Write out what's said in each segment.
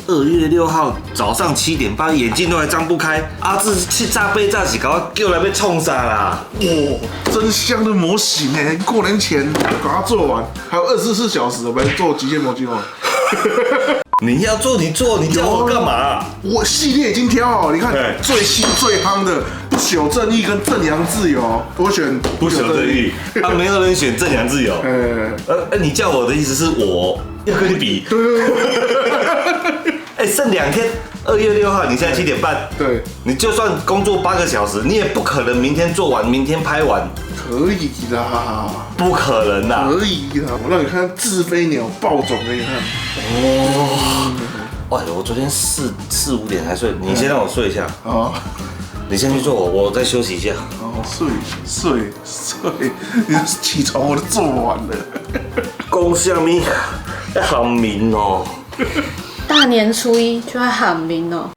2月6号早上7点半，眼睛都还张不开。阿志去炸杯炸起，搞我叫来被冲杀啦！哇，真香的模型哎！过年前把它做完，还有24小时，我们做极限模型哦。你要做你做，你叫我干嘛？我系列已经挑好，你看最新最夯的不朽正义跟正阳自由，我选不朽正义，啊，没有人选正阳自由。你叫我的意思是我要跟你比。剩2天，2月6号，你现在7点半，对，你就算工作8个小时，你也不可能明天做完，明天拍完。可以啦，不可能啦，可以啦，我让你看自飞鸟爆种给你看。哎呦，我昨天4、5点才睡，你先让我睡一下。好，你先去做，我再休息一下。睡，你起床我都做完了。讲什么？要喊名哦。大年初一就要喊名哦。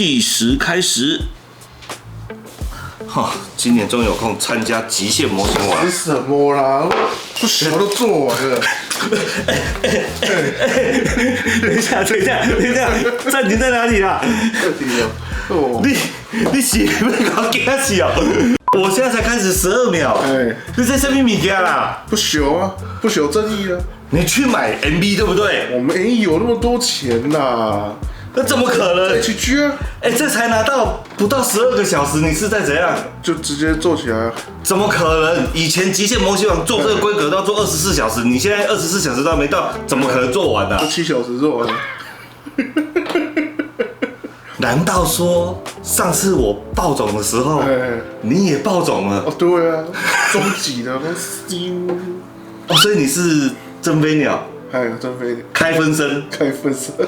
计时开始。哈，今年终于有空参加极限模型玩。玩什么啦？不学都做完了。等一下，暂停在哪里啦？哦，你洗没搞给他洗哦？我现在才开始12秒，你在上面米家啦？不修啊，不修正义啊。你去买 MV 对不对？我没有那么多钱啦。那怎么可能？HG 啊！这才拿到不到12个小时，你是在怎样？就直接做起来啊！怎么可能？以前极限模型网做这个规格都要做24小时，你现在24小时都还没到，怎么可能做完呢？就7小时做完了。难道说上次我爆种的时候，你也爆种了？哦，对啊，终极的哦，所以你是真飞鸟？还有真飞开分身，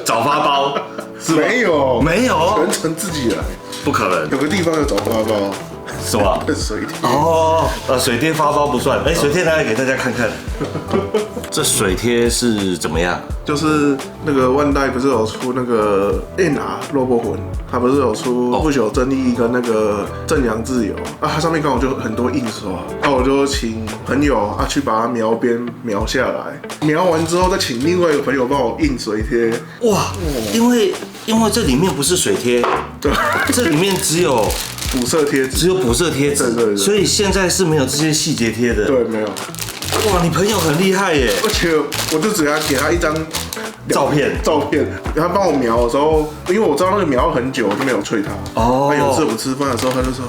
找发包是没有，全程自己来，不可能。有个地方有找发包，什么？水贴哦，水贴发包不算。水贴拿来给大家看看。这水贴是怎么样？就是那个万代不是有出那个 NR 肉搏魂，它不是有出不朽正义跟那个正阳自由啊，它上面刚好就很多印刷，那我就请朋友啊去把它描边描下来，描完之后再请另外一个朋友帮我印水贴。哇，因为这里面不是水贴，对，这里面只有补色贴纸，只有补色贴纸，对，所以现在是没有这些细节贴的。对，没有。哇，你朋友很厉害耶！而且我就只给他一张照片，他帮我描的时候，因为我知道那个描很久，我就没有催他。哦。他有一次我们吃饭的时候，他就说：“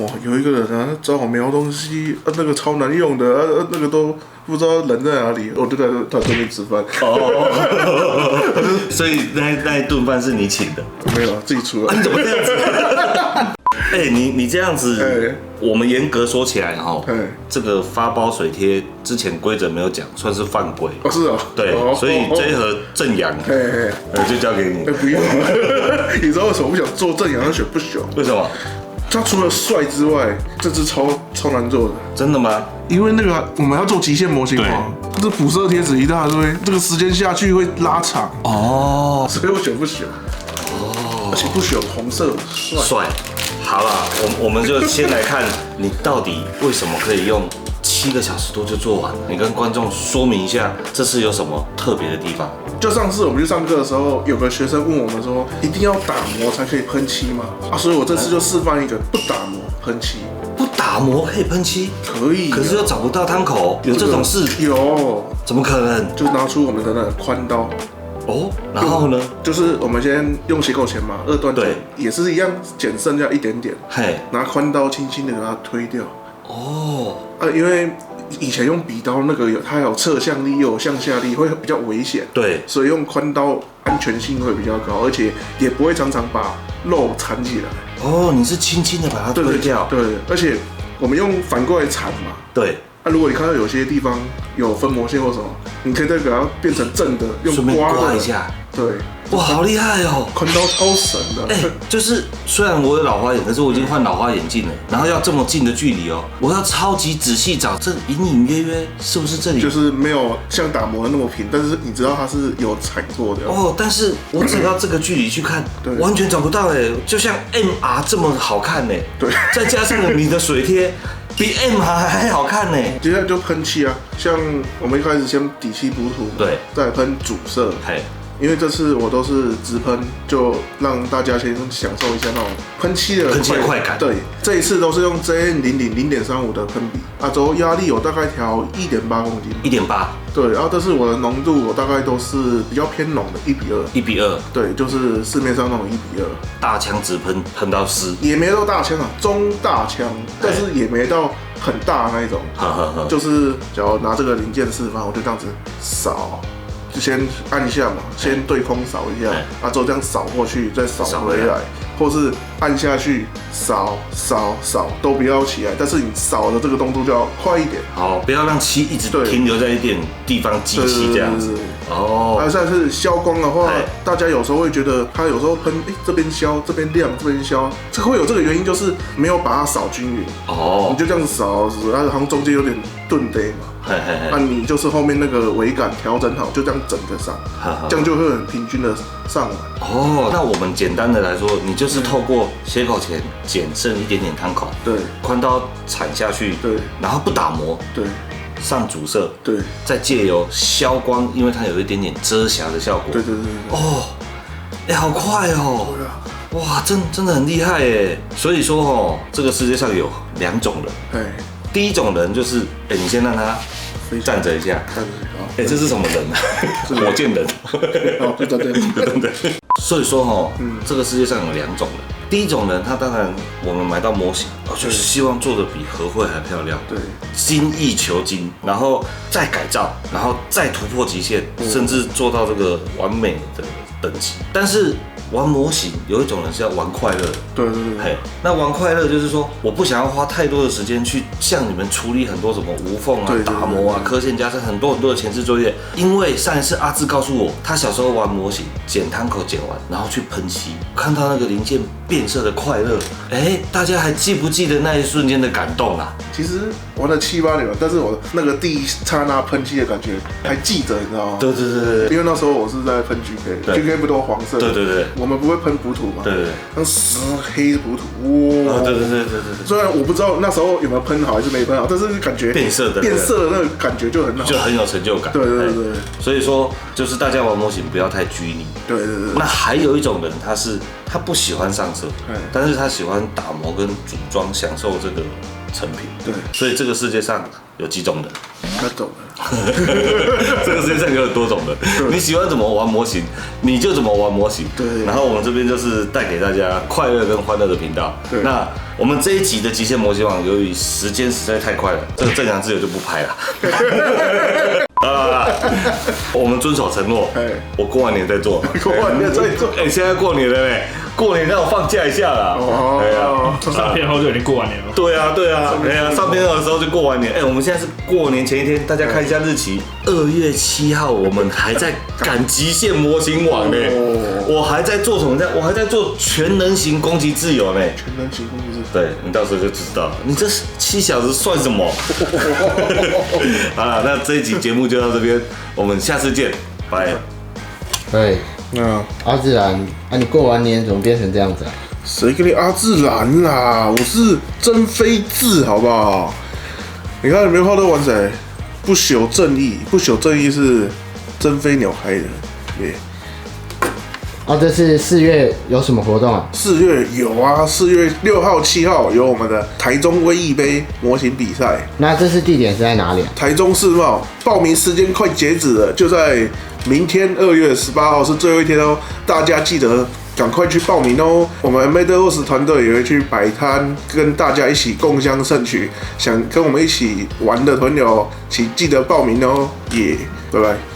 哇，有一个人啊，找我描东西，那个超难用的，那个都不知道人在哪里。”我就在他对面吃饭。哦。所以那一顿饭是你请的？没有，自己出来。你怎么这样子？你这样子，我们严格说起来哈，这个发包水贴之前规则没有讲，算是犯规。哦，是哦。对，所以这一盒正阳，就交给你。不用。你知道为什么不想做正阳，要选不朽？为什么？他除了帅之外，这只超难做的。真的吗？因为那个我们要做极限模型嘛，这补色贴纸一大堆，这个时间下去会拉长。哦。所以我选不朽。哦。而且不朽红色帅。好啦，我们就先来看你到底为什么可以用7个小时多就做完。你跟观众说明一下，这次有什么特别的地方？就上次我们去上课的时候，有个学生问我们说，一定要打磨才可以喷漆吗？所以我这次就示范一个不打磨喷漆。不打磨可以喷漆？可以。可是又找不到汤口，有这种事？有。怎么可能？就拿出我们的那个宽刀。哦，然后呢？就是我们先用斜口钳嘛，2段剪，也是一样剪剩下一点点，拿宽刀轻轻的给它推掉。哦，因为以前用笔刀那个它有侧向力又有向下力，会比较危险。对，所以用宽刀安全性会比较高，而且也不会常常把肉缠起来。哦，你是轻轻的把它推掉。对，而且我们用反过来缠嘛。对。如果你看到有些地方有分膜线或什么，你可以再给它变成正的，用刮一下。对，哇，好厉害哦！宽刀超神的。就是虽然我有老花眼，可是我已经换老花眼镜了，然后要这么近的距离哦，我要超级仔细找，这隐隐约约是不是这里？就是没有像打磨的那么平，但是你知道它是有踩过的。哦，但是我只要这个距离去看，完全找不到哎，就像 MR 这么好看哎。对，再加上你的水贴。比 M 还好看呢。接下来就喷漆啊，像我们一开始先底漆补土，对，再喷主色。因为这次我都是直喷，就让大家先享受一下那种喷漆的快感。对，这一次都是用 JN0.0.35的喷笔，轴压力我大概调1.8公斤。1.8。对，然后这是我的浓度，我大概都是比较偏浓的1:2。1:2。对，就是市面上那种1:2。大枪直喷到湿，也没到大枪啊，中大枪，但是也没到很大那一种。就是只要拿这个零件示范，我就这样子扫。就先按一下嘛，先对空扫一下，之后这样扫过去，再扫回来，或是按下去扫都不要起来，但是你扫的这个动作就要快一点。好，不要让漆一直停留在一点地方积漆这样子。哦。还有再是消光的话，大家有时候会觉得它有时候喷，这边消，这边亮，这边消，这会有这个原因，就是没有把它扫均匀。哦。你就这样子扫，然后好像中间有点钝的嘛。那你就是后面那个尾感调整好，就这样整个上，这样就会很平均的上完。哦，那我们简单的来说，你就是透过切口前减剩一点点汤口，对，宽刀铲下去，对，然后不打磨，对，上主色，对，再借由消光，因为它有一点点遮瑕的效果。对。哦，好快哦！哇，真的很厉害耶！所以说哦，这个世界上有2种人。第一种人就是，你先让他站着一下，这是什么人啊？火箭人。对。所以说这个世界上有2种人。第一种人，他当然我们买到模型，就是希望做的比和绘还漂亮，对，精益求精，然后再改造，然后再突破极限，甚至做到这个完美的等级。但是玩模型有一种人是要玩快乐的，对。那玩快乐就是说，我不想要花太多的时间去像你们处理很多什么无缝啊、打磨啊、刻线加深很多的前置作业。因为上一次阿志告诉我，他小时候玩模型，剪汤口剪完，然后去喷漆，看到那个零件变色的快乐，大家还记不记得那一瞬间的感动啊？其实玩了7、8年了，但是我那个第一刹那喷漆的感觉还记得，你知道吗？对。因为那时候我是在喷 GK 不都黄色？对。我们不会喷补土嘛？对。那石黑补土，哇！对。虽然我不知道那时候有没有喷好还是没喷好，但是感觉变色的那个感觉就很好，就很有成就感。对。所以说，就是大家玩模型不要太拘泥。对。那还有一种人，他不喜欢上色，但是他喜欢打磨跟组装，享受这个成品。对。所以这个世界上有几种人？那种人。这个世界上有很多种人，你喜欢怎么玩模型，你就怎么玩模型。对。然后我们这边就是带给大家快乐跟欢乐的频道。对。那我们这一集的极限模型网，由于时间实在太快了，这个正阳自由就不拍了。我们遵守承诺，我过完年再做。过完年再做。现在过年了呢，过年让我放假一下啦。上片后就已经过完年了。对啊，上片后的时候就过完年。我们现在是过年前一天，大家看一下日期，2月7号，我们还在赶极限模型网呢。我还在做什么？我还在做全能型攻击自由呢。全能型攻击自由。对，你到时候就知道了。你这7小时算什么？好了，那这一集节目就到这边，我们下次见，拜。阿自然你过完年怎么变成这样子啊？谁跟你阿自然啦？我是真非字，好不好？你看棉花都玩谁？不朽正义，不朽正义是真飞鸟开的，这次4月有什么活动啊？4月有啊，4月6号、7号有我们的台中威毅杯模型比赛。那这次地点是在哪里啊？台中世贸，报名时间快截止了，就在明天2月18号是最后一天哦，大家记得赶快去报名哦！我们 Metaverse 团队也会去摆摊，跟大家一起共襄盛举。想跟我们一起玩的朋友，请记得报名哦！拜拜。